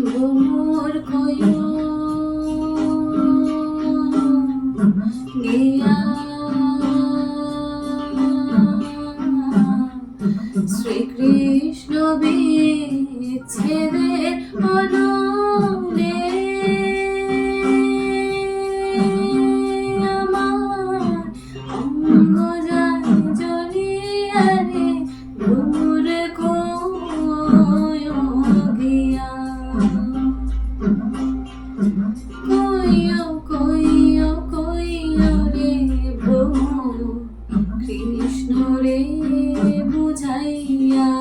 ভ্রমর কয়ো গিয়া শ্রীকৃষ্ণ বিচ্ছেদের অনলে আমার অঙ্গ যায় জ্বলিয়া রে ভ্রমর কয়ো গিয়া কইও কইও কইও রে ভ্রমর কৃষ্ণ রে বুঝাইয়া